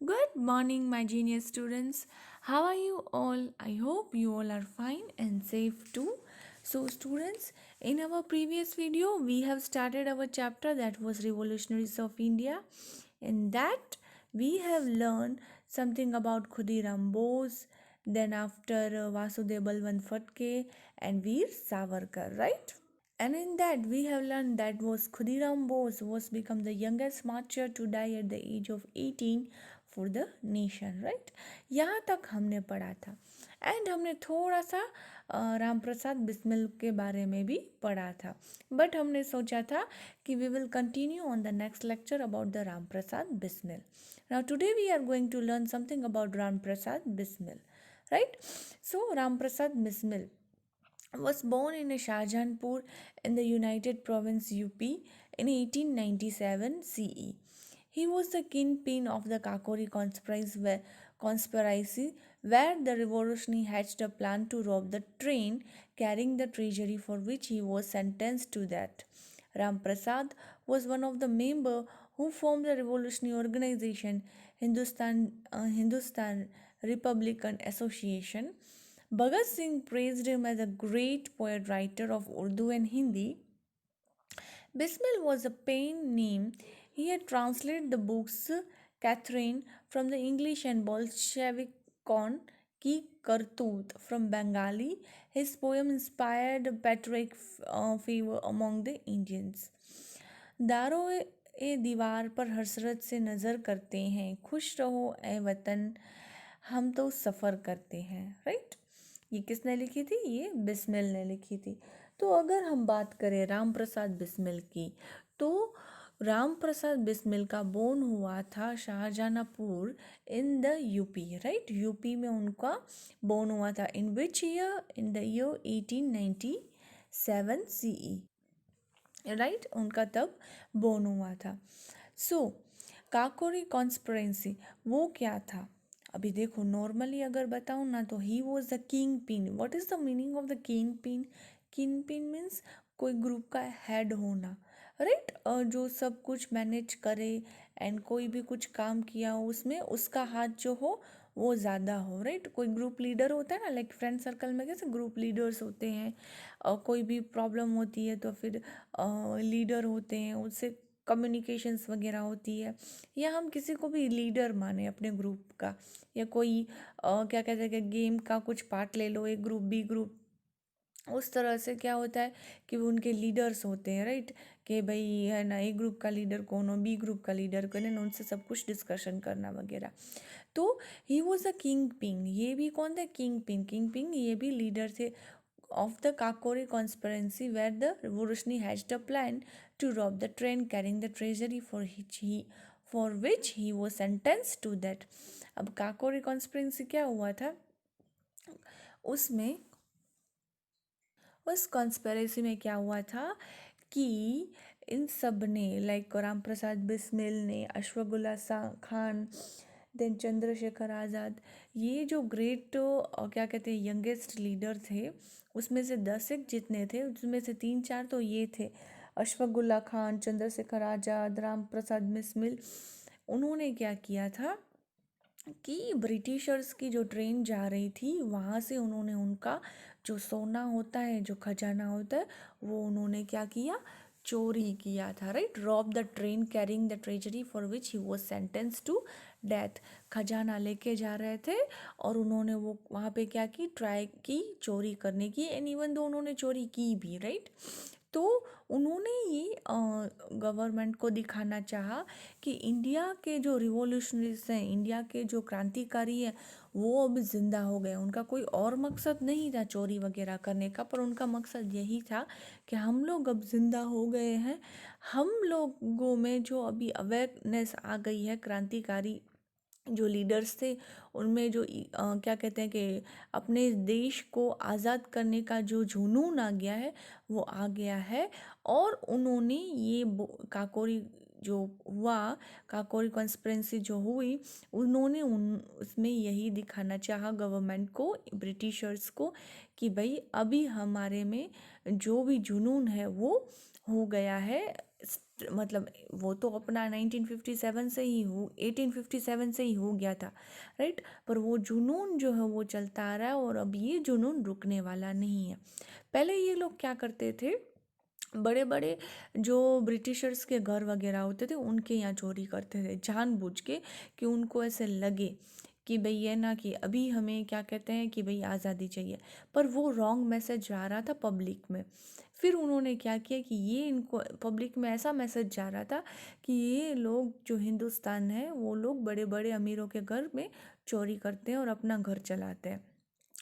Good morning, my genius students. How are you all? I hope you all are fine and safe too. So, students, in our previous video, we have started our chapter that was Revolutionaries of India. In that, we have learned something about Khudiram Bose, then after Vasudev Balwant Phatke and Veer Savarkar, right? And in that, we have learned that was Khudiram Bose was become the youngest martyr to die at the age of 18 for the nation, right? यहाँ तक हमने पढ़ा था and हमने थोड़ा सा राम प्रसाद बिस्मिल के बारे में भी पढ़ा था बट हमने सोचा था कि we will continue on the next lecture about the Ram Prasad Bismil. Now today we are going to learn something about Ram Prasad Bismil, right? So Ram Prasad Bismil was born in Shahjahanpur in the United Province UP in 1897 CE. He was the kingpin of the Kakori conspiracy where the revolutionary hatched a plan to rob the train carrying the treasury for which he was sentenced to death. Ram Prasad was one of the members who formed the revolutionary organization Hindustan Republican Association. Bhagat Singh praised him as a great poet writer of Urdu and Hindi. Bismil was a pen name. He had translated the books Catherine from the English and Bolshevik Ki Kartoot from Bengali. His poem inspired patriotic fever among the Indians. दारो ए दीवार पर हसरत से नज़र करते हैं खुश रहो ए वतन हम तो सफ़र करते हैं राइट. ये किसने लिखी थी? ये बिस्मिल ने लिखी थी. तो अगर हम बात करें राम प्रसाद बिस्मिल की तो राम प्रसाद बिस्मिल का बोर्न हुआ था Shahjahanpur in the UP, right. UP में उनका बोर्न हुआ था. In which year? In the year 1897 CE, right. उनका तब बोर्न हुआ था. सो काकोरी कॉन्स्पिरेंसी वो क्या था? अभी देखो नॉर्मली अगर बताऊँ ना तो he was the king pin. What is the meaning of the king pin? King pin means कोई ग्रुप का हेड होना, राइट. जो सब कुछ मैनेज करे एंड कोई भी कुछ काम किया हो उसमें उसका हाथ जो हो वो ज़्यादा हो, राइट. कोई ग्रुप लीडर होता है ना, लाइक फ्रेंड सर्कल में कैसे ग्रुप लीडर्स होते हैं. कोई भी प्रॉब्लम होती है तो फिर लीडर होते हैं, उससे कम्युनिकेशंस वगैरह होती है. या हम किसी को भी लीडर माने अपने ग्रुप का, या कोई क्या कहते हैं कि गेम का कुछ पार्ट ले लो, एक ग्रुप बी ग्रुप, उस तरह से क्या होता है कि वो उनके लीडर्स होते हैं, राइट. कि भाई है ना, ए ग्रुप का लीडर कौन हो, बी ग्रुप का लीडर कौन है, उनसे सब कुछ डिस्कशन करना वगैरह. तो ही वॉज अ किंग पिंग. ये भी कौन था? King ping. किंग पिंग ये भी लीडर थे of the Kakori conspiracy where the revolutionary hatched a plan to rob the train carrying the treasury for which he was sentenced to death. अब Kakori conspiracy क्या हुआ था उसमें? उस कॉन्स्पिरेसी में क्या हुआ था कि इन सब ने, लाइक राम प्रसाद बिस्मिल ने, अश्वगुल्ला खान, देन चंद्रशेखर आज़ाद, ये जो ग्रेट क्या कहते हैं यंगेस्ट लीडर थे उसमें से 10 एक जितने थे उसमें से 3-4 तो ये थे, अश्वगुल्ला खान, चंद्रशेखर आज़ाद, राम प्रसाद बिस्मिल. उन्होंने क्या किया था कि ब्रिटिशर्स की जो ट्रेन जा रही थी वहाँ से उन्होंने उनका जो सोना होता है, जो खजाना होता है, वो उन्होंने क्या किया? चोरी किया था, right. Rob the train carrying the treasury for which he was sentence to death. खजाना लेके जा रहे थे और उन्होंने वो वहाँ पे क्या की? ट्राई की चोरी करने की. एंड इवन दो उन्होंने चोरी की भी, राइट. तो उन्होंने ये गवर्नमेंट को दिखाना चाहा कि इंडिया के जो रिवॉल्यूशनरीज हैं, इंडिया के जो क्रांतिकारी हैं, वो अब जिंदा हो गए. उनका कोई और मकसद नहीं था चोरी वगैरह करने का, पर उनका मकसद यही था कि हम लोग अब जिंदा हो गए हैं, हम लोगों में जो अभी अवेयरनेस आ गई है, क्रांतिकारी जो लीडर्स थे उनमें जो क्या कहते हैं कि अपने देश को आज़ाद करने का जो जुनून आ गया है वो आ गया है. और उन्होंने ये काकोरी जो हुआ, काकोरी कॉन्स्पिरेंसी जो हुई, उन्होंने उसमें यही दिखाना चाहा गवर्नमेंट को, ब्रिटिशर्स को, कि भाई अभी हमारे में जो भी जुनून है वो हो गया है, मतलब वो तो अपना 1957 से ही हो 1857 से ही हो गया था, राइट। पर वो जुनून जो है वो चलता आ रहा है और अब ये जुनून रुकने वाला नहीं है। पहले ये लोग क्या करते थे, बड़े बड़े जो ब्रिटिशर्स के घर वगैरह होते थे उनके यहाँ चोरी करते थे जानबूझ के, कि उनको ऐसे लगे कि भाई ये ना, कि अभी हमें क्या कहते हैं कि भाई आज़ादी चाहिए, पर वो रॉन्ग मैसेज जा रहा था पब्लिक में। फिर उन्होंने क्या किया कि ये इनको पब्लिक में ऐसा मैसेज जा रहा था कि ये लोग जो हिंदुस्तान है वो लोग बड़े बड़े अमीरों के घर में चोरी करते हैं और अपना घर चलाते हैं,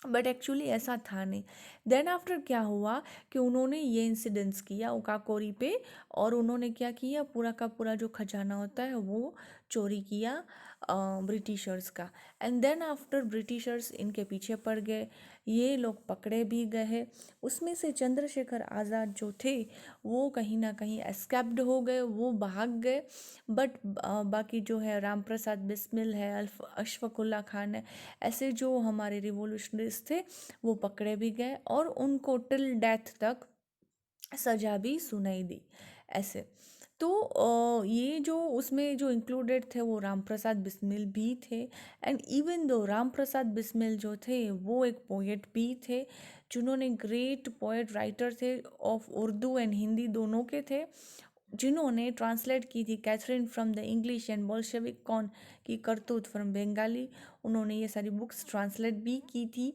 बट एक्चुअली ऐसा था नहीं। देन आफ्टर क्या हुआ कि उन्होंने ये इंसिडेंट्स किया उकाकोरी पे, और उन्होंने क्या किया, पूरा का पूरा जो खजाना होता है वो चोरी किया ब्रिटिशर्स का। एंड देन आफ्टर ब्रिटिशर्स इनके पीछे पड़ गए, ये लोग पकड़े भी गए। उसमें से चंद्रशेखर आज़ाद जो थे वो कहीं ना कहीं एस्केप्ड हो गए, वो भाग गए। बट बाकी जो है राम प्रसाद बिस्मिल है, अशफाकुल्ला खान है, ऐसे जो हमारे रिवोल्यूशनरिस्ट थे वो पकड़े भी गए और उनको टिल डेथ तक सजा भी सुनाई दी ऐसे। तो ये जो उसमें जो इंक्लूडेड थे वो राम प्रसाद बिस्मिल भी थे। And even though Ram Prasad Bismil जो थे वो एक पोएट भी थे, जिन्होंने ग्रेट पोएट राइटर थे ऑफ उर्दू एंड हिंदी दोनों के थे, जिन्होंने ट्रांसलेट की थी Catherine from the English and Bolshevik कौन की करतूत फ्रॉम बंगाली। उन्होंने ये सारी बुक्स ट्रांसलेट भी की थी।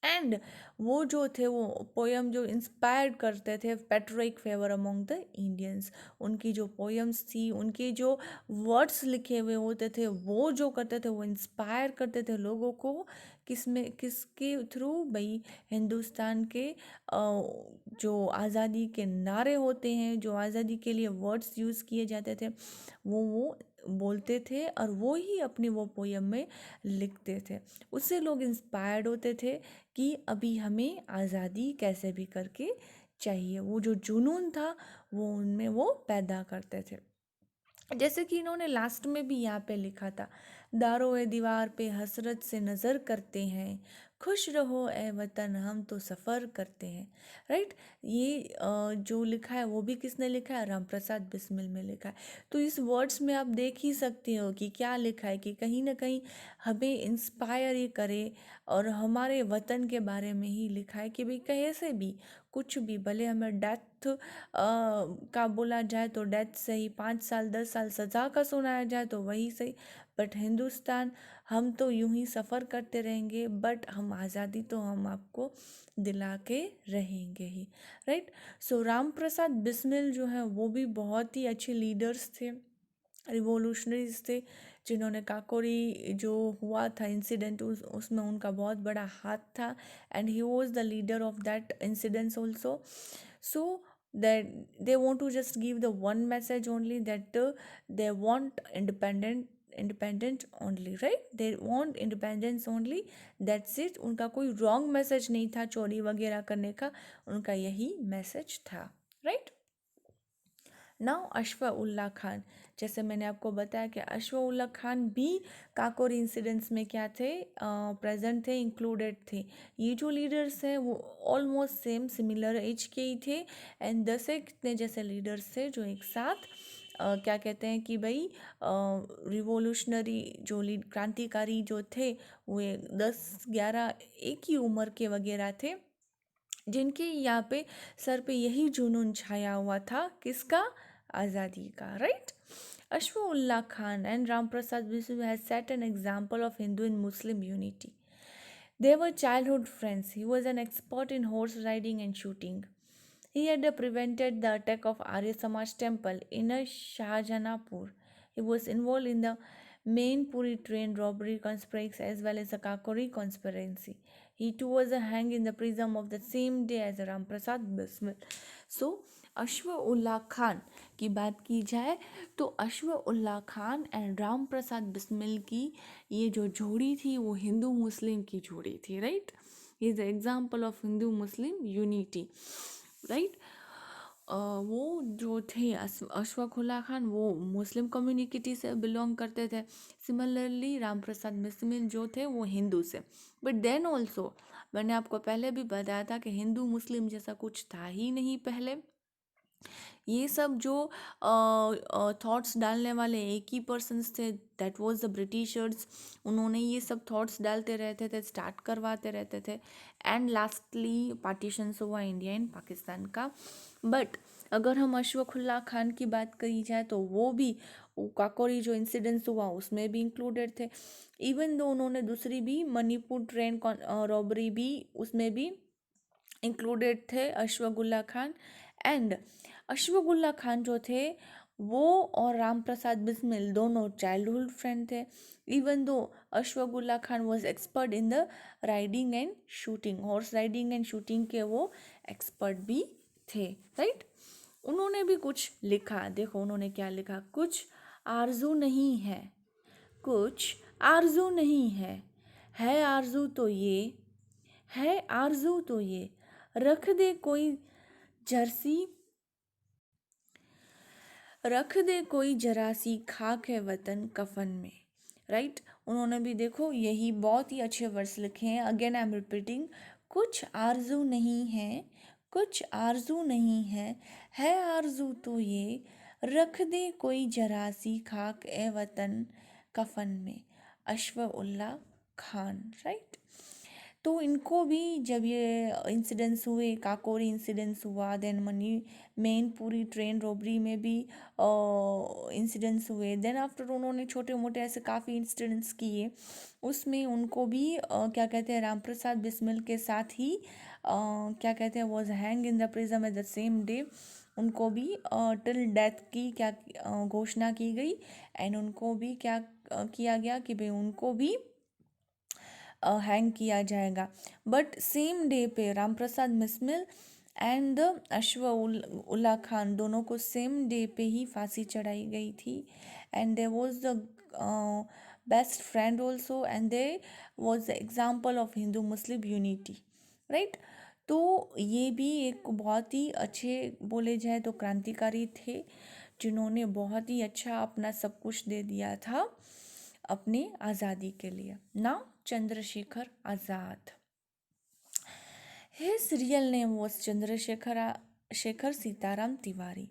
एंड वो जो थे वो पोयम जो इंस्पायर करते थे Patrick favour among the Indians, उनकी जो पोयम्स थी, उनके जो वर्ड्स लिखे हुए होते थे वो जो करते थे वो इंस्पायर करते थे लोगों को, किसमें किसके थ्रू, भाई हिंदुस्तान के जो आज़ादी के नारे होते हैं, जो आज़ादी के लिए वर्ड्स यूज़ किए जाते थे वो बोलते थे और वो ही अपनी वो पोयम में लिखते थे। उससे लोग इंस्पायर्ड होते थे कि अभी हमें आज़ादी कैसे भी करके चाहिए, वो जो जुनून था वो उनमें वो पैदा करते थे। जैसे कि इन्होंने लास्ट में भी यहाँ पे लिखा था, दारो ए दीवार पे हसरत से नज़र करते हैं, खुश रहो ए वतन हम तो सफ़र करते हैं, राइट। ये जो लिखा है वो भी किसने लिखा है, राम प्रसाद बिस्मिल में लिखा है। तो इस वर्ड्स में आप देख ही सकते हो कि क्या लिखा है, कि कहीं ना कहीं हमें इंस्पायर ही करे और हमारे वतन के बारे में ही लिखा है कि भाई कैसे भी कुछ भी, भले हमें डेथ का बोला जाए तो डेथ सही, 5 साल 10 साल सज़ा का सुनाया जाए तो वही सही, बट हिंदुस्तान हम तो यूं ही सफ़र करते रहेंगे, बट हम आज़ादी तो हम आपको दिला के रहेंगे ही, राइट। सो राम प्रसाद बिस्मिल जो है वो भी बहुत ही अच्छे लीडर्स थे, रिवोल्यूशनरीज थे, जिन्होंने काकोरी जो हुआ था इंसिडेंट उसमें उनका बहुत बड़ा हाथ था, and he was the leader of that incidents also. So that they want to just give the one message only, that they want independent only, right, they want independence only, that's it। उनका कोई wrong message नहीं था चोरी वगैरह करने का, उनका यही मैसेज था, राइट। नाउ अशफाउल्ला खान, जैसे मैंने आपको बताया कि अशफाउल्ला खान भी काकोरी इंसिडेंट्स में क्या थे, प्रेजेंट थे, इंक्लूडेड थे। ये जो लीडर्स हैं वो ऑलमोस्ट सेम सिमिलर एज के ही थे, एंड 10 एक कितने जैसे लीडर्स थे जो एक साथ क्या कहते हैं कि भाई रिवोल्यूशनरी जो क्रांतिकारी जो थे वो 10-11 एक ही उम्र के वगैरह थे, जिनके यहाँ पे सर पे यही जुनून छाया हुआ था, किसका, आज़ादी का, right. Ashfaqullah Khan and Ram Prasad Bisu has set an example of Hindu and Muslim unity. They were childhood friends. He was an expert in horse riding and shooting. He had prevented the attack of Arya Samaj temple in a Shahjahanpur. He was involved in the main Puri train robbery conspiracy as well as the Kakori conspiracy. He too was hanged in the prison of the same day as Ram Prasad Bismil. So, Ashfaqulla Khan की बात की जाए तो Ashfaqulla Khan and Ram Prasad Bismil की ये जो जोड़ी थी वो हिंदू मुस्लिम की जोड़ी थी, right. Is the example of Hindu Muslim unity, right. वो जो थे अशफाकुल्ला खान वो मुस्लिम कम्युनिटी से बिलोंग करते थे, सिमिलरली राम प्रसाद बिस्मिल जो थे वो हिंदू से। बट देन ऑल्सो मैंने आपको पहले भी बताया था कि हिंदू मुस्लिम जैसा कुछ था ही नहीं पहले, ये सब जो थॉट्स डालने वाले एक ही पर्सन्स थे, दैट वाज द ब्रिटिशर्स। उन्होंने ये सब थॉट्स डालते रहते थे, स्टार्ट करवाते रहते थे, एंड लास्टली पार्टीशंस हुआ इंडिया एंड पाकिस्तान का। बट अगर हम अशफाकुल्ला खान की बात करी जाए तो वो भी काकोरी जो इंसिडेंट्स हुआ उसमें भी इंक्लूडेड थे। इवन दो उन्होंने दूसरी भी मणिपुर ट्रेन रॉबरी भी उसमें भी इंक्लूडेड थे अशफाकुल्ला खान। एंड अशफाकुल्ला खान जो थे वो और राम प्रसाद बिस्मिल दोनों चाइल्डहुड फ्रेंड थे। Even though Ashfaqulla Khan was expert in the riding and shooting, horse riding and shooting के वो एक्सपर्ट भी थे, राइट। उन्होंने भी कुछ लिखा, देखो उन्होंने क्या लिखा, कुछ आरजू नहीं है, कुछ आरजू नहीं है आरजू तो ये, है आरजू तो ये, रख दे कोई जर्सी, रख दे कोई जरासी खाक है वतन कफन में, राइट। उन्होंने भी देखो यही बहुत ही अच्छे वर्ड्स लिखे हैं। अगेन आई एम रिपीटिंग, कुछ आरजू नहीं है, कुछ आरजू नहीं है आरजू तो ये, रख दे कोई जरासी खाक ए वतन कफन में, अशफाकुल्ला खान, राइट। तो इनको भी जब ये इंसिडेंट्स हुए, काकोरी इंसिडेंट्स हुआ, देन मनी मेन पूरी ट्रेन रॉबरी में भी इंसिडेंट्स हुए, देन आफ्टर उन्होंने छोटे मोटे ऐसे काफ़ी इंसिडेंट्स किए, उसमें उनको भी क्या कहते हैं राम प्रसाद बिस्मिल के साथ ही क्या कहते हैं was hang in the prison at the same day. उनको भी टिल डेथ की क्या घोषणा की गई, एंड उनको भी क्या किया गया कि भाई उनको भी हैंग किया जाएगा। बट सेम डे पे राम प्रसाद बिस्मिल एंड अशफाकुल्ला खान दोनों को सेम डे पे ही फांसी चढ़ाई गई थी। And there was the best friend also, and they was the example of Hindu Muslim unity, right. तो ये भी एक बहुत ही अच्छे बोले जाए तो क्रांतिकारी थे, जिन्होंने बहुत ही अच्छा अपना सब कुछ दे दिया था अपनी आज़ादी के लिए। Now Chandrasekhar Azad. His real name was Shekhar Sitaram Tiwari.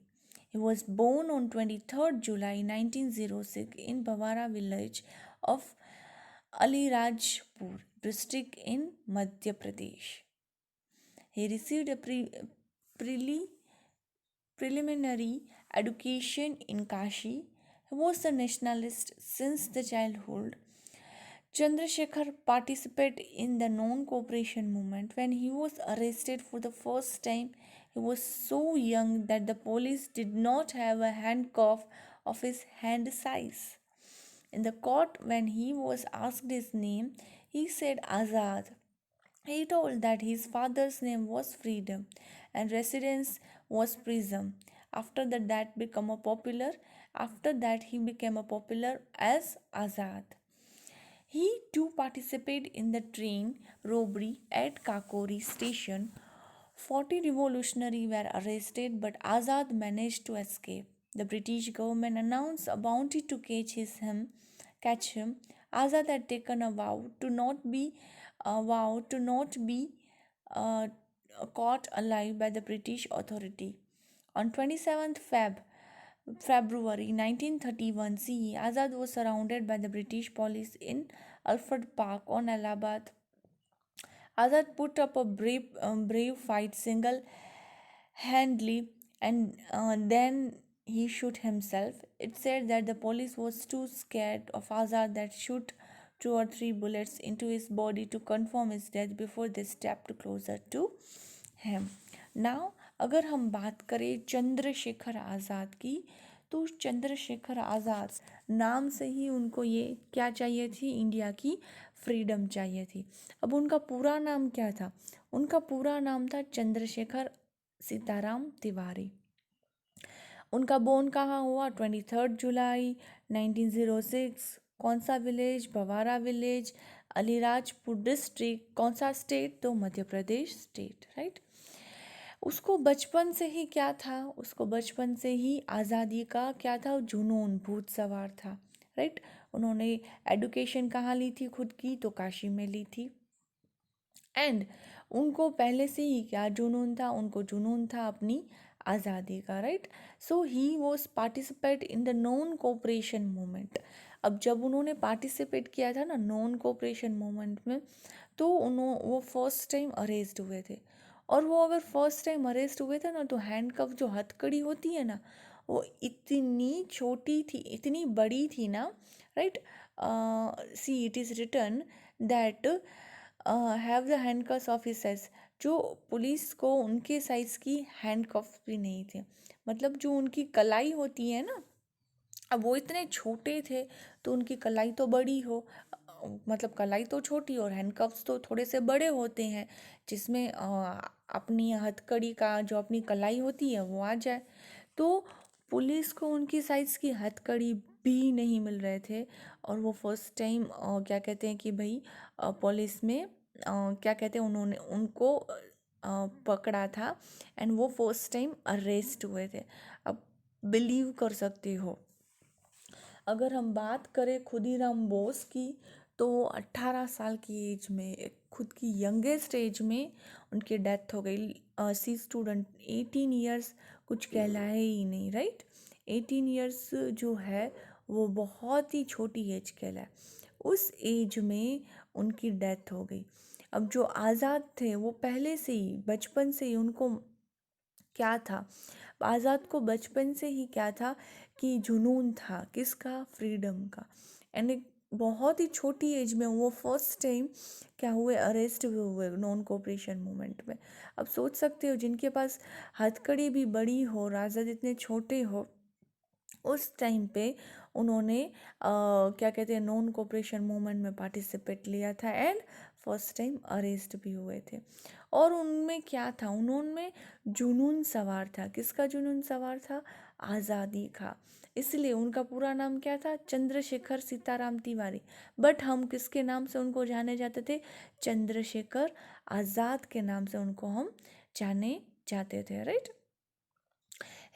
He was born on 23rd July 1906 in Bawara village of Alirajpur district in Madhya Pradesh. He received a preliminary education in Kashi. He was a nationalist since the childhood. Chandrasekhar participated in the non-cooperation movement. When he was arrested for the first time, he was so young that the police did not have a handcuff of his hand size. In the court, when he was asked his name, he said Azad. He told that his father's name was Freedom and residence was Prism. After that he became a popular as Azad. He too participated in the train robbery at Kakori station. 40 revolutionaries were arrested, but Azad managed to escape. The British government announced a bounty to catch him. Azad had taken a vow to not be uh, caught alive by the British authority. On 27th February 1931 CE, Azad was surrounded by the British police in Alfred Park on Allahabad. Azad put up a brave fight single-handedly, and then he shot himself. It said that the police was too scared of Azad that shoot 2 or 3 bullets into his body to confirm his death before they stepped closer to him. Now, अगर हम बात करें चंद्रशेखर आज़ाद की, तो चंद्रशेखर आज़ाद नाम से ही उनको ये क्या चाहिए थी, इंडिया की फ्रीडम चाहिए थी। अब उनका पूरा नाम क्या था? उनका पूरा नाम था चंद्रशेखर सीताराम तिवारी। उनका बोर्न कहाँ हुआ? 23rd जुलाई 1906। कौन सा village? Bhavra village, Alirajpur district. कौन सा स्टेट? तो मध्य प्रदेश स्टेट, राइट। उसको बचपन से ही क्या था? उसको बचपन से ही आज़ादी का क्या था? जुनून, भूत सवार था, राइट। उन्होंने एडुकेशन कहाँ ली थी खुद की? तो काशी में ली थी। एंड उनको पहले से ही क्या जुनून था? उनको जुनून था अपनी आज़ादी का, right. So he was participate in the non cooperation movement. अब जब उन्होंने पार्टिसिपेट किया था ना नॉन कोऑपरेशन मूवमेंट में, तो वो फर्स्ट टाइम अरेस्ट हुए थे। और वो अगर फर्स्ट टाइम अरेस्ट हुए थे ना, तो हैंडकफ जो हथकड़ी होती है ना, वो इतनी छोटी थी, इतनी बड़ी थी ना, right. See it is return that have the handcuffs officers, जो पुलिस को उनके साइज़ की हैंडकफ भी नहीं थे। मतलब जो उनकी कलाई होती है ना, अब वो इतने छोटे थे, तो उनकी कलाई तो बड़ी हो, मतलब कलाई तो छोटी और हैंडकफ्स तो थोड़े से बड़े होते हैं, जिसमें अपनी हथकड़ी का जो अपनी कलाई होती है वो आ जाए। तो पुलिस को उनकी साइज़ की हथकड़ी भी नहीं मिल रहे थे। और वो फर्स्ट टाइम क्या कहते हैं कि भाई पुलिस में क्या कहते हैं, उन्होंने उनको पकड़ा था, एंड वो फर्स्ट टाइम अरेस्ट हुए थे। अब बिलीव कर सकते हो, अगर हम बात करें खुदीराम बोस की, तो 18 साल की एज में, खुद की यंगेस्ट एज में उनकी डेथ हो गई। सी स्टूडेंट 18 ईयर्स कुछ कहलाए ही नहीं, राइट। 18 ईयर्स जो है वो बहुत ही छोटी एज कहलाए, उस एज में उनकी डेथ हो गई। अब जो आज़ाद थे वो पहले से ही बचपन से ही उनको क्या था, आज़ाद को बचपन से ही क्या था कि जुनून था किसका, फ्रीडम का। एंड एक बहुत ही छोटी एज में वो फर्स्ट टाइम क्या हुए, अरेस्ट हुए नॉन कोऑपरेशन मूवमेंट में। अब सोच सकते हो, जिनके पास हथकड़ी भी बड़ी हो, आज़ाद इतने छोटे हो, उस टाइम पे उन्होंने क्या कहते हैं नॉन कोऑपरेशन मूवमेंट में पार्टिसिपेट लिया था, एंड फर्स्ट टाइम अरेस्ट भी हुए थे। और उनमें क्या था, उन्होंने जुनून सवार था, किसका जुनून सवार था, आज़ादी का। इसलिए उनका पूरा नाम क्या था, चंद्रशेखर सीताराम तिवारी। बट हम किसके नाम से उनको जाने जाते थे, चंद्रशेखर आज़ाद के नाम से उनको हम जाने जाते थे, right.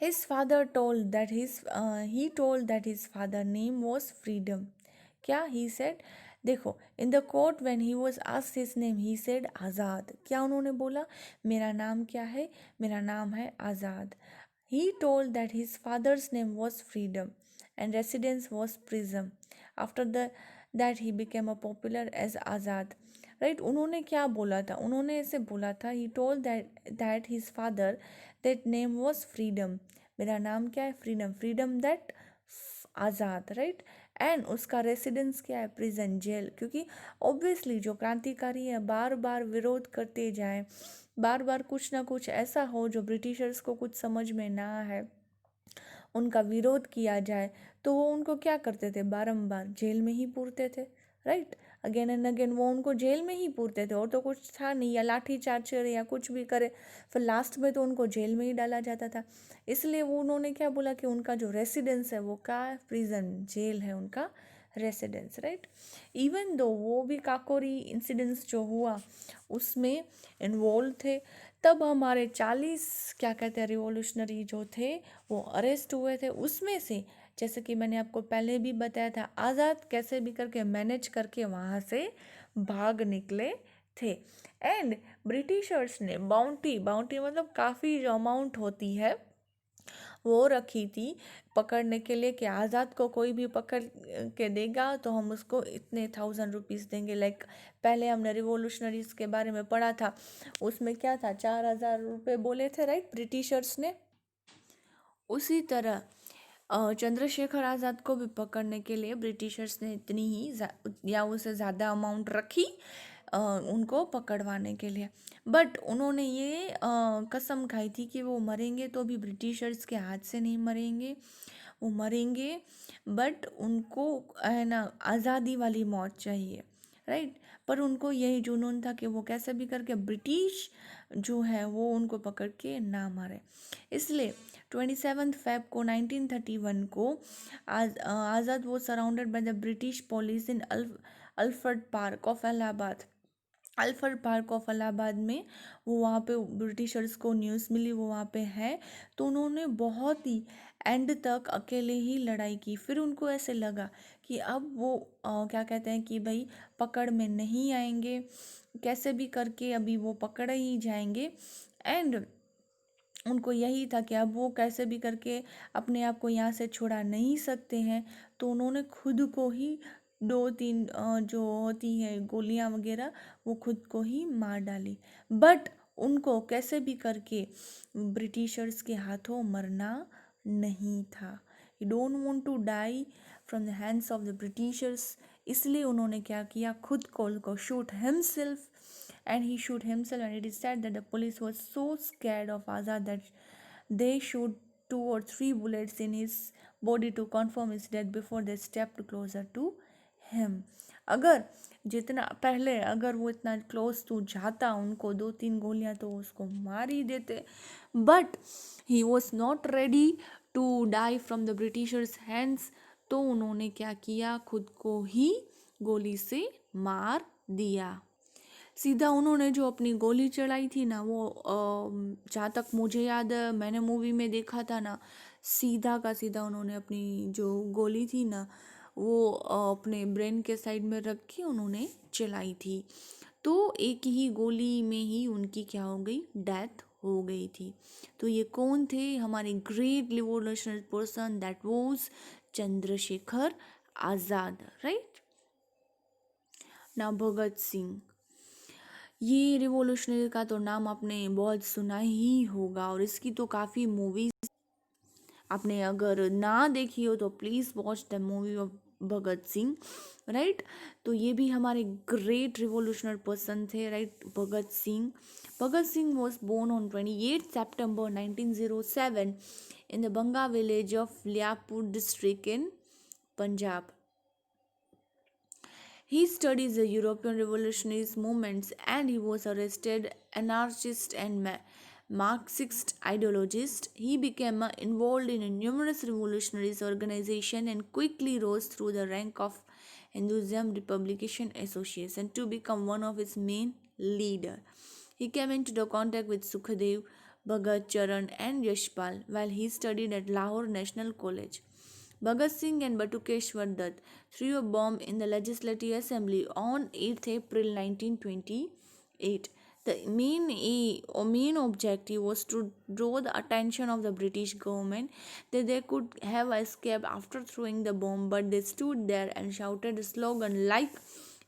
His father told that he told that his father name was Freedom. क्या he said, देखो, in the court when he was asked his name he said आज़ाद। क्या उन्होंने बोला, मेरा नाम क्या है, मेरा नाम है आज़ाद। He told that his father's name was Freedom and residence was Prism. After that he became a popular as Azad, right. उन्होंने क्या बोला था, उन्होंने ऐसे बोला था, he told that his father that name was Freedom, मेरा नाम क्या है, freedom, freedom that Azad, right. And उसका रेसिडेंस क्या है, प्रिजन, जेल। क्योंकि ऑब्वियसली जो क्रांतिकारी है बार बार विरोध करते जाएं, बार बार कुछ ना कुछ ऐसा हो जो ब्रिटिशर्स को कुछ समझ में ना है, उनका विरोध किया जाए, तो वो उनको क्या करते थे, बारंबार जेल में ही पूरते थे, राइट। अगेन एंड अगेन वो उनको जेल में ही पूरते थे, और तो कुछ था नहीं, या लाठी चार्ज करे या कुछ भी करे, फिर लास्ट में तो उनको जेल में ही डाला जाता था। इसलिए वो उन्होंने क्या बोला कि उनका जो रेसिडेंस है वो क्या है, प्रिजन, जेल है उनका रेसिडेंस, राइट। इवन दो वो भी काकोरी इंसिडेंट्स जो हुआ उसमें इन्वॉल्व थे, तब हमारे 40 क्या कहते हैं रिवॉल्यूशनरी जो थे वो अरेस्ट हुए थे। उसमें से जैसे कि मैंने आपको पहले भी बताया था, आज़ाद कैसे भी करके मैनेज करके वहाँ से भाग निकले थे। एंड ब्रिटिशर्स ने बाउंटी, बाउंटी मतलब काफ़ी जो अमाउंट होती है वो रखी थी पकड़ने के लिए, कि आज़ाद को कोई भी पकड़ के देगा तो हम उसको इतने 1000 रुपीज़ देंगे। लाइक पहले हमने रिवॉल्यूशनरीज के बारे में पढ़ा था, उसमें क्या था, 4000 रुपये बोले थे, राइट, ब्रिटिशर्स ने। उसी तरह चंद्रशेखर आज़ाद को भी पकड़ने के लिए ब्रिटिशर्स ने इतनी ही या उससे ज़्यादा अमाउंट रखी उनको पकड़वाने के लिए। बट उन्होंने ये कसम खाई थी कि वो मरेंगे तो भी ब्रिटिशर्स के हाथ से नहीं मरेंगे, वो मरेंगे बट उनको है ना आज़ादी वाली मौत चाहिए, राइट। पर उनको यही जुनून था कि वो कैसे भी करके ब्रिटिश जो है वो उनको पकड़ के ना मारे। इसलिए 27 फेब को 1931 को आज़ाद वो surrounded by the British police in Alfred park of Allahabad. Alfred park of Allahabad में वो वहाँ पे ब्रिटिशर्स को न्यूज़ मिली वो वहाँ पे है, तो उन्होंने बहुत ही एंड तक अकेले ही लड़ाई की। फिर उनको ऐसे लगा कि अब वो क्या कहते हैं कि भाई पकड़ में नहीं आएंगे, कैसे भी करके अभी वो पकड़ ही जाएंगे। एंड उनको यही था कि अब वो कैसे भी करके अपने आप को यहाँ से छुड़ा नहीं सकते हैं, तो उन्होंने खुद को ही दो तीन जो होती है गोलियां वगैरह, वो खुद को ही मार डाली। बट उनको कैसे भी करके ब्रिटिशर्स के हाथों मरना नहीं था। He don't want to die from the hands of the Britishers, इसलिए उन्होंने क्या किया, खुद को shoot himself, and he shoot himself, and it is said that the police was so scared of Azad that they shoot 2 or 3 bullets in his body to confirm his death before they stepped closer to him। अगर जितना पहले अगर वो इतना close to जाता, उनको 2-3 गोलियां तो उसको मार ही देते, but he was not ready to die from the Britishers hands. तो उन्होंने क्या किया, खुद को ही गोली से मार दिया। सीधा उन्होंने जो अपनी गोली चलाई थी ना, वो जहाँ तक मुझे याद है, मैंने मूवी में देखा था ना, सीधा का सीधा उन्होंने अपनी जो गोली थी ना, वो अपने ब्रेन के साइड में रख के उन्होंने चलाई थी। तो एक ही गोली में ही उनकी क्या हो गई, डेथ हो गई थी। तो ये कौन थे, हमारे great revolutionary person, that was Chandrashekhar Azad, right. ना भगत सिंह, ये रिवॉल्यूशनरी का तो नाम आपने बहुत सुना ही होगा, और इसकी तो काफ़ी मूवीज आपने अगर ना देखी हो तो please watch the movie of Bhagat Singh, right. तो ये भी हमारे ग्रेट रिवॉल्यूशनरी पर्सन थे, right, Bhagat Singh. Bhagat Singh was born on 28 September 1907 in the Banga village of Liapur district in Punjab. He studied the European revolutionary movements, and he was arrested anarchist and Marxist ideologist. He became involved in numerous revolutionary organizations and quickly rose through the rank of Hinduism Republication Association to become one of its main leaders. He came into the contact with Sukhdev, Bhagat Charan, and Yashpal while he studied at Lahore National College. Bhagat Singh and Batukeshwar Dutt threw a bomb in the Legislative Assembly on 8th April 1928. The main objective was to draw the attention of the British government that they could have escaped after throwing the bomb, but they stood there and shouted a slogan like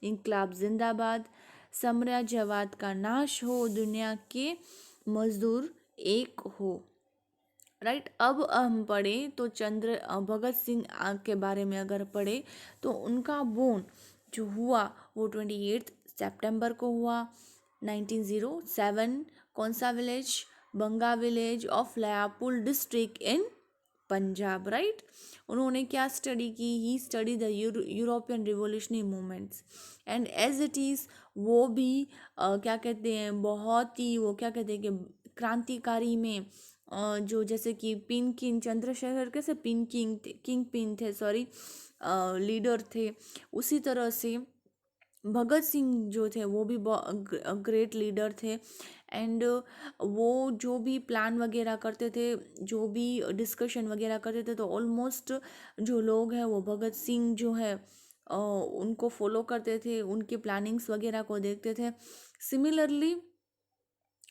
इनकलाब जिंदाबाद, साम्राज्यवाद का नाश हो, दुनिया के मजदूर एक हो, राइट। अब हम पढ़े तो भगत सिंह के बारे में अगर पढ़े तो उनका बोर्न जो हुआ वो 28 सितंबर को हुआ 1907। कौन सा village, Banga village of Lyallpur district in Punjab, right. उन्होंने क्या स्टडी की, he study the European revolutionary movements, and as it is वो भी क्या कहते हैं, बहुत ही वो क्या कहते हैं कि क्रांतिकारी में जो जैसे कि पिन किंग, चंद्रशेखर कैसे पिन किंग पिन थे, सॉरी, लीडर थे, उसी तरह से भगत सिंह जो थे वो भी ग्रेट लीडर थे। एंड वो जो भी प्लान वगैरह करते थे, जो भी डिस्कशन वगैरह करते थे, तो ऑलमोस्ट जो लोग हैं वो भगत सिंह जो है उनको फॉलो करते थे, उनके प्लानिंग्स वगैरह को देखते थे। सिमिलरली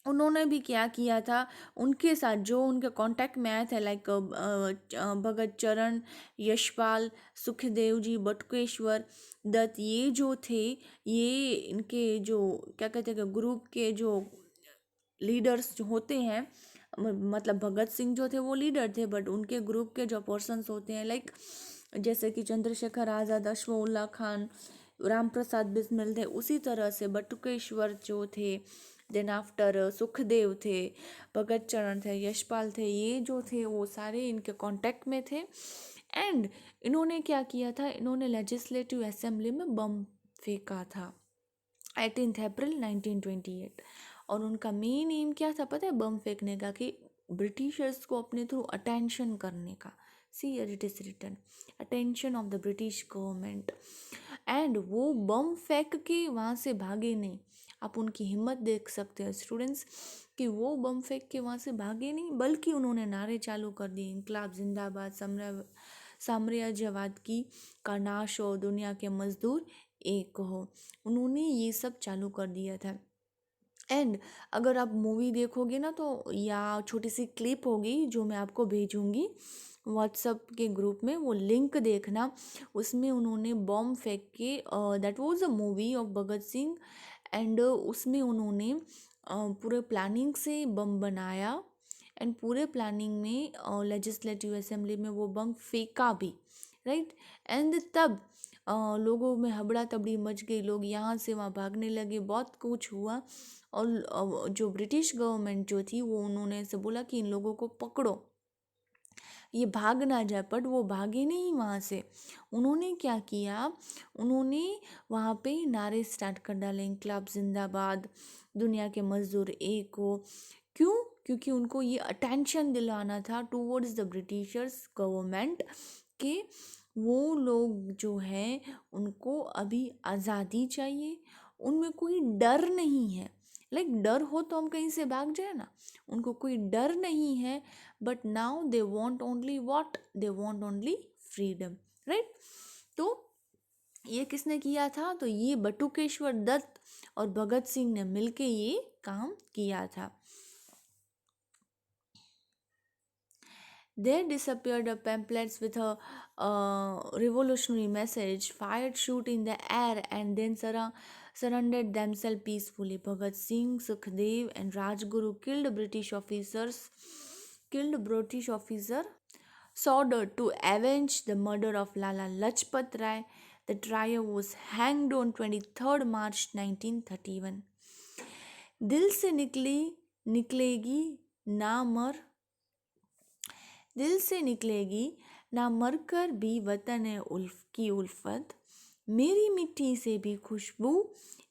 उन्होंने भी क्या किया था, उनके साथ जो उनके कांटेक्ट में आए थे, लाइक भगत चरण, यशपाल, सुखदेव जी, बटुकेश्वर दत्त, ये जो थे, ये इनके जो क्या कहते हैं ग्रुप के जो लीडर्स जो होते हैं, मतलब भगत सिंह जो थे वो लीडर थे, बट उनके ग्रुप के जो पर्सन्स होते हैं, लाइक जैसे कि चंद्रशेखर आज़ाद, अशफाउल्ला खान, राम प्रसाद बिस्मिल थे, उसी तरह से बटुकेश्वर जो थे, देन आफ्टर सुखदेव थे, भगत चरण थे, यशपाल थे, ये जो थे वो सारे इनके कांटेक्ट में थे। एंड इन्होंने क्या किया था, इन्होंने लेजिस्लेटिव असेंबली में बम फेंका था 18 अप्रैल 1928। और उनका मेन एम क्या था पता है, बम फेंकने का, कि ब्रिटिशर्स को अपने थ्रू अटेंशन करने का। See it is written, attention of the British government. And वो बम फेंक के वहाँ से भागे नहीं, आप उनकी हिम्मत देख सकते हो स्टूडेंट्स, कि वो बम फेंक के वहाँ से भागे नहीं, बल्कि उन्होंने नारे चालू कर दिए, इनकलाब जिंदाबाद, साम्राज्यवाद की का नाश हो, दुनिया के मजदूर एक हो। उन्होंने ये सब चालू कर दिया था। एंड अगर आप मूवी देखोगे ना, तो या छोटी सी क्लिप होगी जो मैं आपको भेजूंगी व्हाट्सअप के ग्रुप में, वो लिंक देखना। उसमें उन्होंने बॉम्ब फेंक के, that was a movie of Bhagat Singh, and उसमें उन्होंने पूरे प्लानिंग से बम बनाया, एंड पूरे प्लानिंग में लेजिस्लेटिव असेंबली में वो बम फेंका भी, राइट। एंड तब लोगों में हबड़ा तबड़ी मच गई, लोग यहाँ से वहाँ भागने लगे, बहुत कुछ हुआ। और जो ब्रिटिश गवर्नमेंट जो थी, वो उन्होंने ऐसे बोला कि इन लोगों को पकड़ो, ये भाग ना जाए, बट वो भागे नहीं वहाँ से। उन्होंने क्या किया, उन्होंने वहाँ पे नारे स्टार्ट कर डाले, इंकलाब जिंदाबाद, दुनिया के मजदूर एक हो। क्यों? क्योंकि उनको ये अटेंशन दिलाना था टूवर्ड्स द ब्रिटिशर्स गवर्नमेंट के वो लोग जो हैं उनको अभी आज़ादी चाहिए, उनमें कोई डर नहीं है। लाइक डर हो तो हम कहीं से भाग जाए ना, उनको कोई डर नहीं है। But now they want only what, they want only freedom, right. तो ये किसने किया था? तो ये बटुकेश्वर दत्त और भगत सिंह ने मिलके ये काम किया था। There disappeared the pamphlets with a revolutionary message, fired shoot in the air, and then surrendered themselves peacefully. Bhagat Singh, Sukhdev, and Rajguru killed British officer, ordered to avenge the murder of Lala Lajpat Rai. The trio was hanged on 23rd March 1931. दिल से निकलेगी ना मर दिल से निकलेगी ना मरकर भी वतन है उल्फ की उल्फत, मेरी मिट्टी से भी खुशबू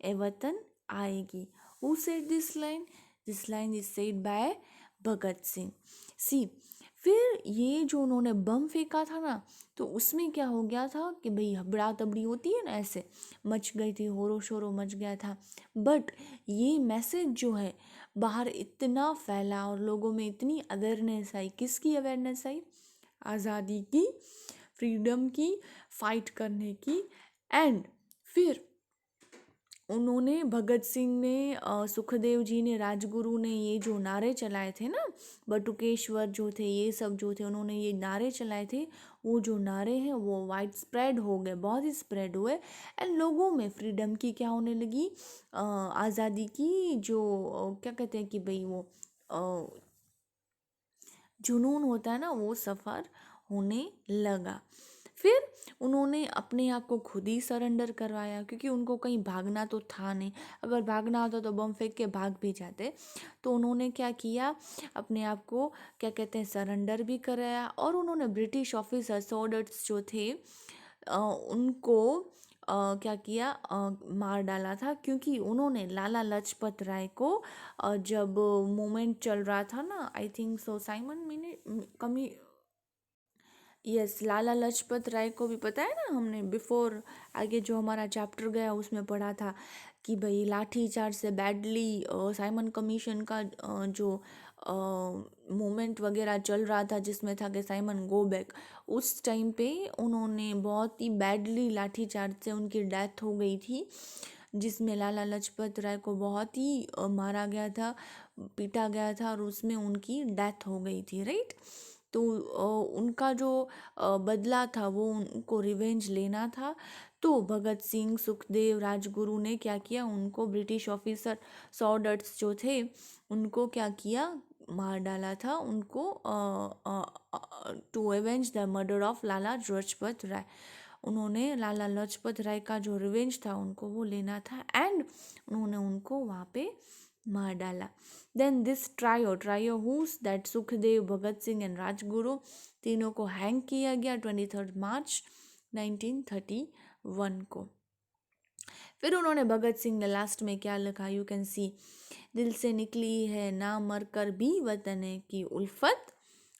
ए वतन आएगी। Who said this line? This line is said by Bhagat Singh. सी, फिर ये जो उन्होंने बम फेंका था ना, तो उसमें क्या हो गया था कि भाई हबड़ा तबड़ी होती है ना, ऐसे मच गई थी, होरो शोरो मच गया था। बट ये मैसेज जो है बाहर इतना फैला और लोगों में इतनी अवेयरनेस आई। किसकी अवेयरनेस आई? आज़ादी की, फ्रीडम की, फाइट करने की। एंड फिर उन्होंने, भगत सिंह ने, सुखदेव जी ने, राजगुरु ने ये जो नारे चलाए थे ना, बटुकेश्वर जो थे, ये सब जो थे, उन्होंने ये नारे चलाए थे, वो जो नारे हैं वो वाइड स्प्रेड हो गए, बहुत ही स्प्रेड हुए। एंड लोगों में फ्रीडम की क्या होने लगी, आज़ादी की जो क्या कहते हैं कि भाई वो जुनून होता है ना, वो सफ़र होने लगा। फिर उन्होंने अपने आप को खुद ही सरेंडर करवाया, क्योंकि उनको कहीं भागना तो था नहीं। अगर भागना होता तो बम फेंक के भाग भी जाते। तो उन्होंने क्या किया, अपने आप को क्या कहते हैं सरेंडर भी कराया। और उन्होंने ब्रिटिश ऑफिसर सोल्जर्स जो थे उनको क्या किया, मार डाला था। क्योंकि उन्होंने लाला लाजपत राय को जब मूवमेंट चल रहा था ना, आई थिंक सो साइमन मैंने कमी, यस, लाला लाजपत राय को भी पता है ना, हमने बिफोर आगे जो हमारा चैप्टर गया उसमें पढ़ा था कि भाई लाठी चार्ज से बैडली साइमन कमीशन का जो मूवमेंट वगैरह चल रहा था, जिसमें था कि साइमन गो बैक, उस टाइम पे उन्होंने बहुत ही बैडली लाठी चार्ज से उनकी डेथ हो गई थी, जिसमें लाला लाजपत राय को बहुत ही मारा गया था, पीटा गया था, और उसमें उनकी डेथ हो गई थी, राइट। तो उनका जो बदला था वो उनको रिवेंज लेना था। तो भगत सिंह, सुखदेव, राजगुरु ने क्या किया, उनको ब्रिटिश ऑफिसर सॉर्डर्स जो थे उनको क्या किया, मार डाला था उनको, to avenge the murder of Lala Lajpat Rai. उन्होंने लाला लाजपत राय का जो रिवेंज था उनको वो लेना था, एंड उन्होंने उनको वहाँ पे मार डाला। Then this trio whose that Sukhdev, Bhagat Singh and Rajguru, तीनों को हैंग किया गया 23 मार्च 1931 को। फिर उन्होंने, भगत सिंह ने लास्ट में क्या लिखा, यू कैन सी, दिल से निकली है ना मर कर भी वतन की उल्फत,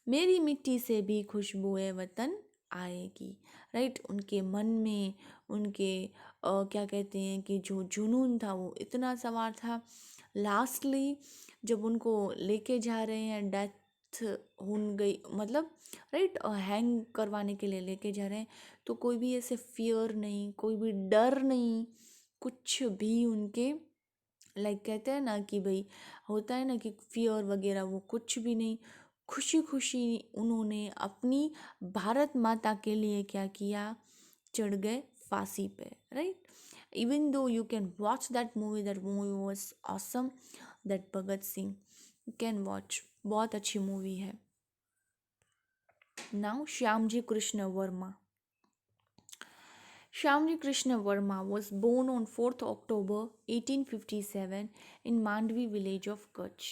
मेरी मिट्टी से भी खुशबू वतन आएगी, राइट। उनके मन में उनके क्या कहते हैं कि जो जुनून था वो इतना सवार था। लास्टली जब उनको लेके जा रहे हैं, डेथ हो गई, मतलब राइट, हैंग करवाने के लिए लेके जा रहे हैं, तो कोई भी ऐसे फियर नहीं, कोई भी डर नहीं, कुछ भी उनके लाइक कहते हैं ना कि भाई होता है ना कि फियर वगैरह वो कुछ भी नहीं, खुशी खुशी उन्होंने अपनी भारत माता के लिए क्या किया, चढ़ गए फांसी पे, right. Even though you can watch that movie was awesome, that Bhagat Singh, you can watch, बहुत अच्छी मूवी है। Now Shyamji Krishna Verma. Shyamji Krishna Verma was born on 4th October 1857 in Mandvi village of Kutch.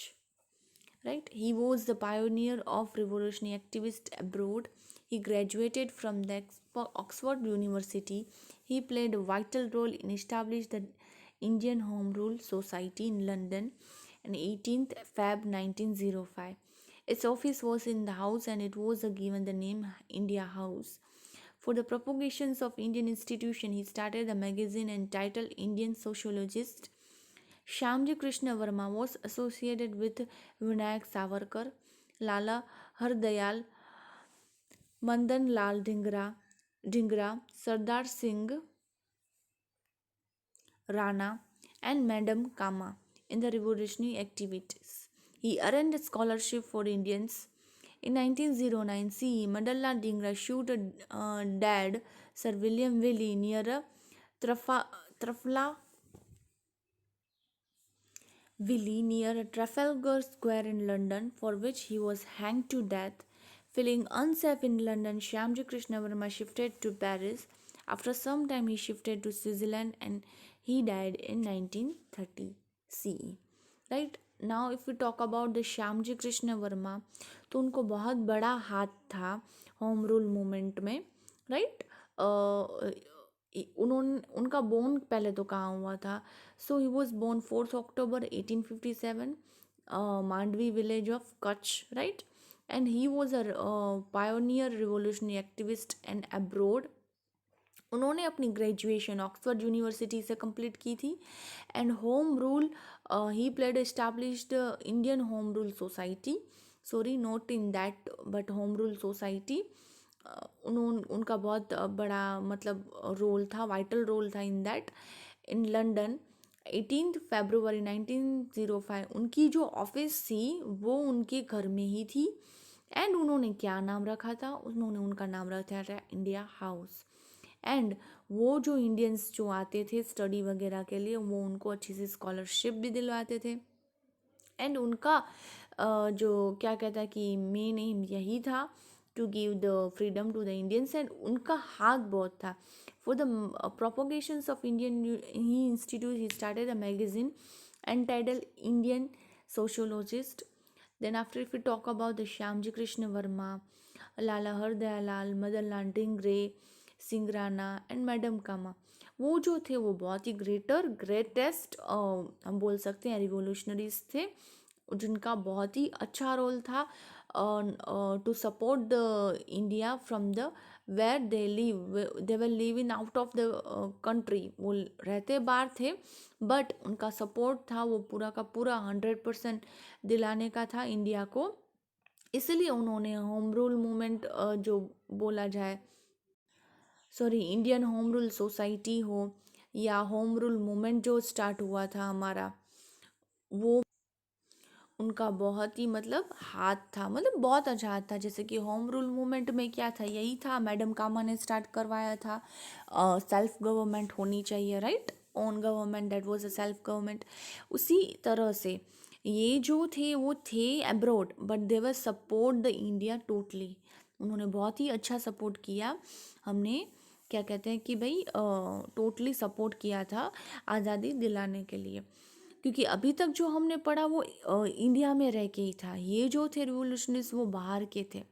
Right? He was the pioneer of revolutionary activist abroad. He graduated from the Oxford University. He played a vital role in establishing the Indian Home Rule Society in London on 18th Feb 1905. Its office was in the house and it was given the name India House. For the propagations of Indian institution, he started a magazine entitled Indian Sociologist. Shyamji Krishna Verma was associated with Vinayak Savarkar, Lala Hardayal, Madan Lal Dhingra, Sardar Singh Rana, and Madam Kama in the revolutionary activities. He earned a scholarship for Indians. In 1909, C. Madanlal Dhingra shot a dead Sir William Willey near Trafalgar Trafalgar Square in London, for which he was hanged to death. Feeling unsafe in London, Shyamji Krishna Verma shifted to Paris. After some time, he shifted to Switzerland and he died in 1930 CE. Right? Now, if we talk about the Shyamji Krishna Verma, तो उनको बहुत बड़ा हाथ था home rule movement में, right. उन्होंने उनका born पहले तो कहाँ हुआ था, so he was born 4th October 1857 Mandvi village of Kutch, right. And he was a pioneer revolutionary activist and abroad. उन्होंने अपनी ग्रेजुएशन ऑक्सफोर्ड यूनिवर्सिटी से कंप्लीट की थी। And home rule he played established Indian home rule society, sorry not in that but home rule society. उनका बहुत बड़ा मतलब role था, वाइटल रोल था इन दैट, इन लंदन। 18 फरवरी 1905 उनकी जो ऑफिस थी वो उनके घर में ही थी। एंड उन्होंने क्या नाम रखा था, उन्होंने उनका नाम रखा था इंडिया हाउस। एंड वो जो इंडियंस जो आते थे स्टडी वगैरह के लिए, वो उनको अच्छी सी स्कॉलरशिप भी दिलवाते थे। एंड उनका जो क्या कहता है कि मेन एम यही था, to give the freedom to the Indians. And उनका हाथ बहुत था। For the propagations of Indian he institute he started a magazine entitled Indian Sociologist. Then after if we talk about the Shyamji Krishna Verma, Lala Hardayal, Madanlal Dingre, Singhrana and madam Cama, वो जो थे वो बहुत ही greatest हम बोल सकते हैं revolutionaries थे, जिनका बहुत ही अच्छा रोल था to support the India from the where they were live in out of the country. वो रहते बाहर थे बट उनका सपोर्ट था वो पूरा का पूरा 100% दिलाने का था इंडिया को। इसलिए उन्होंने होम रूल मूवमेंट जो बोला जाए, sorry Indian home rule society हो या होम रूल मूवमेंट जो स्टार्ट हुआ था हमारा, वो उनका बहुत ही मतलब हाथ था, मतलब बहुत अच्छा हाथ था। जैसे कि होम रूल मूवमेंट में क्या था, यही था, मैडम कामा ने स्टार्ट करवाया था, सेल्फ गवर्नमेंट होनी चाहिए, right, own government, that was a self government. उसी तरह से ये जो थे वो थे abroad but they were support the India totally. उन्होंने बहुत ही अच्छा सपोर्ट किया, हमने क्या कहते हैं कि भाई टोटली सपोर्ट किया था आज़ादी दिलाने के लिए। क्योंकि अभी तक जो हमने पढ़ा वो इंडिया में रह के ही था, ये जो थे रिवोल्यूशनरिस्ट वो बाहर के थे।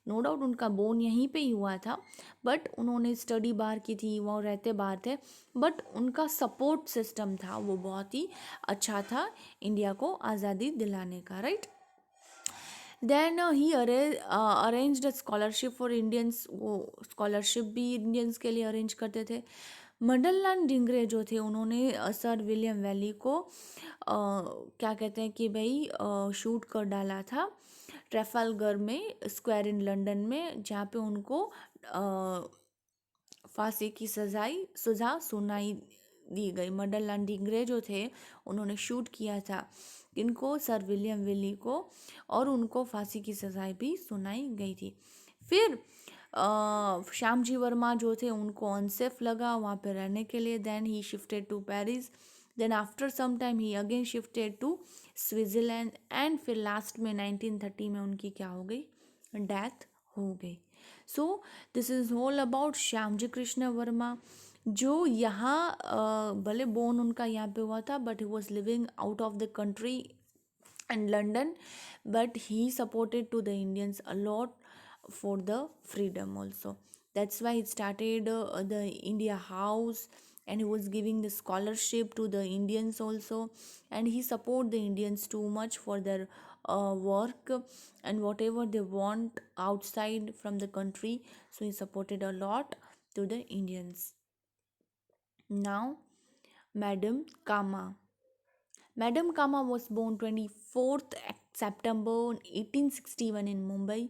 नो डाउट उनका बोर्न यहीं पे ही हुआ था बट उन्होंने स्टडी बाहर की थी, वो रहते बाहर थे, बट उनका सपोर्ट सिस्टम था वो बहुत ही अच्छा था इंडिया को आज़ादी दिलाने का, right. Then he arranged a scholarship for Indians, वो स्कॉलरशिप भी इंडियंस के लिए अरेंज करते थे। मदनलाल डिंगरे जो थे उन्होंने सर विलियम वैली को क्या कहते हैं कि भाई शूट कर डाला था ट्रैफलगर में स्क्वायर इन लंदन में, जहाँ पे उनको फांसी की सजा सुनाई दी गई। मदनलाल धिंगरे जो थे उन्होंने शूट किया था इनको, सर विलियम विली को, और उनको फांसी की सजाएं भी सुनाई गई थी। फिर श्यामजी वर्मा जो थे उनको अनसेफ लगा वहाँ पे रहने के लिए, then he shifted to Paris, then after some time he again shifted to Switzerland, and फिर लास्ट में 1930 में उनकी क्या हो गई, डेथ हो गई। So this is all about Shyamji Krishna Verma, जो यहाँ भले बोर्न उनका यहाँ पे हुआ था, but he was living out of the country and London, but he supported to the Indians a lot for the freedom also. That's why he started the India House, and he was giving the scholarship to the Indians also, and he support the Indians too much for their work and whatever they want outside from the country. So he supported a lot to the Indians. Now, Madam Kama. Madam Kama was born 24th September 1861 in Mumbai.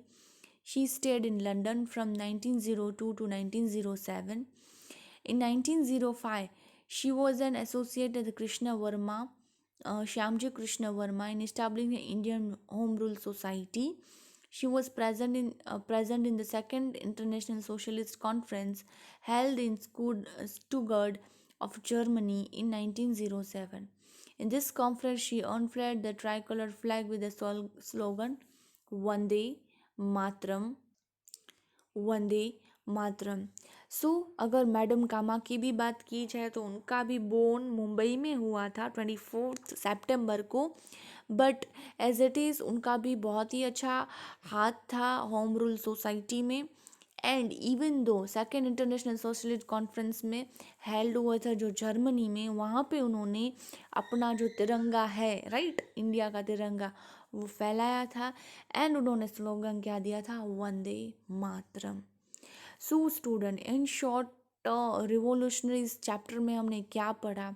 She stayed in London from 1902 to 1907. In 1905, she was an associate of the Krishna Varma, Shyamji Krishna Varma, in establishing the Indian Home Rule Society. She was present in the Second International Socialist Conference held in Stuttgart of Germany in 1907. In this conference, she unfurled the tricolor flag with the slogan "Vande Matram, वंदे मातरम"। सो अगर madam कामा की भी बात की जाए तो उनका भी born Mumbai में हुआ था 24 सितंबर को, बट एज इट इज़ उनका भी बहुत ही अच्छा हाथ था होम रूल सोसाइटी में। And even though second international socialist conference में हेल्ड हुआ था जो जर्मनी में, वहाँ पे उन्होंने अपना जो तिरंगा है, राइट, इंडिया का तिरंगा, वो फैलाया था, एंड उन्होंने स्लोगन क्या दिया था, Vande Mataram. So student, in short revolutionary chapter में हमने क्या पढ़ा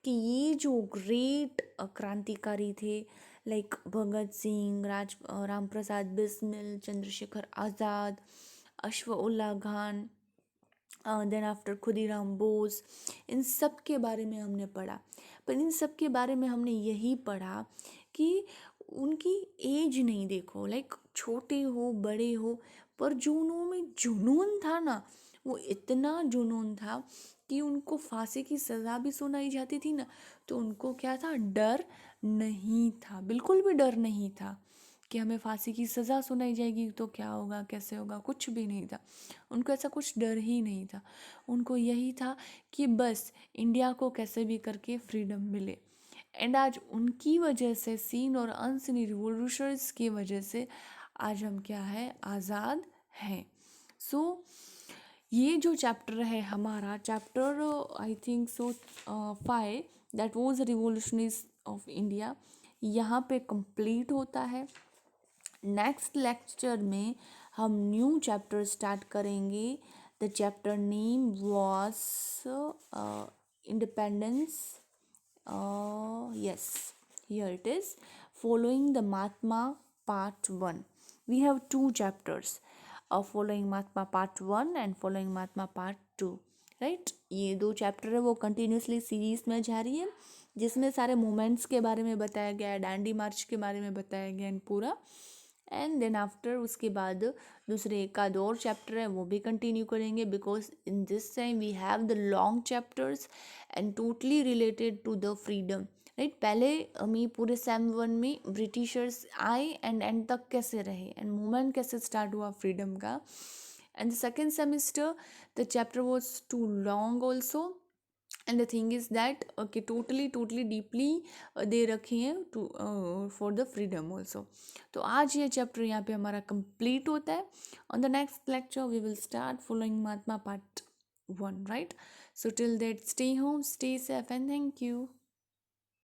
कि ये जो ग्रेट क्रांतिकारी थे like Bhagat Singh, Ram Prasad Bismil, Chandrashekhar Azad, अशफाक़ुल्लाह Khan, then after Khudiram Bose, इन सब के बारे में हमने पढ़ा। पर इन सब के बारे में हमने यही पढ़ा कि उनकी एज नहीं देखो, लाइक छोटे हो बड़े हो, पर जो उनमें जुनून था ना, वो इतना जुनून था कि उनको फांसी की सज़ा भी सुनाई जाती थी ना, तो उनको क्या था, डर नहीं था, बिल्कुल भी डर नहीं था कि हमें फांसी की सज़ा सुनाई जाएगी तो क्या होगा, कैसे होगा, कुछ भी नहीं था। उनको ऐसा कुछ डर ही नहीं था। उनको यही था कि बस इंडिया को कैसे भी करके फ्रीडम मिले। एंड आज उनकी वजह से, सीन और अनसीन रिवोल्यूशनरीज की वजह से आज हम क्या है, आज़ाद हैं। सो ये जो चैप्टर है हमारा, chapter I think so 5, that was revolutionaries of India, यहाँ पे कंप्लीट होता है। नेक्स्ट लेक्चर में हम न्यू चैप्टर स्टार्ट करेंगे। The chapter name was independence, yes, here it is, following the Mahatma part 1. We have two chapters of following Mahatma part 1 and following Mahatma part 2, right? ये दो chapter है वो continuously series में जारी है, जिसमें सारे मोमेंट्स के बारे में बताया गया है, डांडी मार्च के बारे में बताया गया है पूरा। एंड देन आफ्टर उसके बाद दूसरे एक आध और चैप्टर है वो भी कंटिन्यू करेंगे, because in this time we have the long chapters and totally related to the freedom, right. पहले मैं पूरे सेम 1 में ब्रिटिशर्स आए एंड एंड तक कैसे रहे एंड मूवमेंट कैसे स्टार्ट हुआ फ्रीडम का। And the second semester the chapter was too long also, and the thing is that okay totally deeply they रखे हैं to for the freedom also. तो आज ये चैप्टर यहाँ पे हमारा कंप्लीट होता है। On the next lecture we will start following Mahatma part 1, right. So till that, stay home, stay safe, and thank you.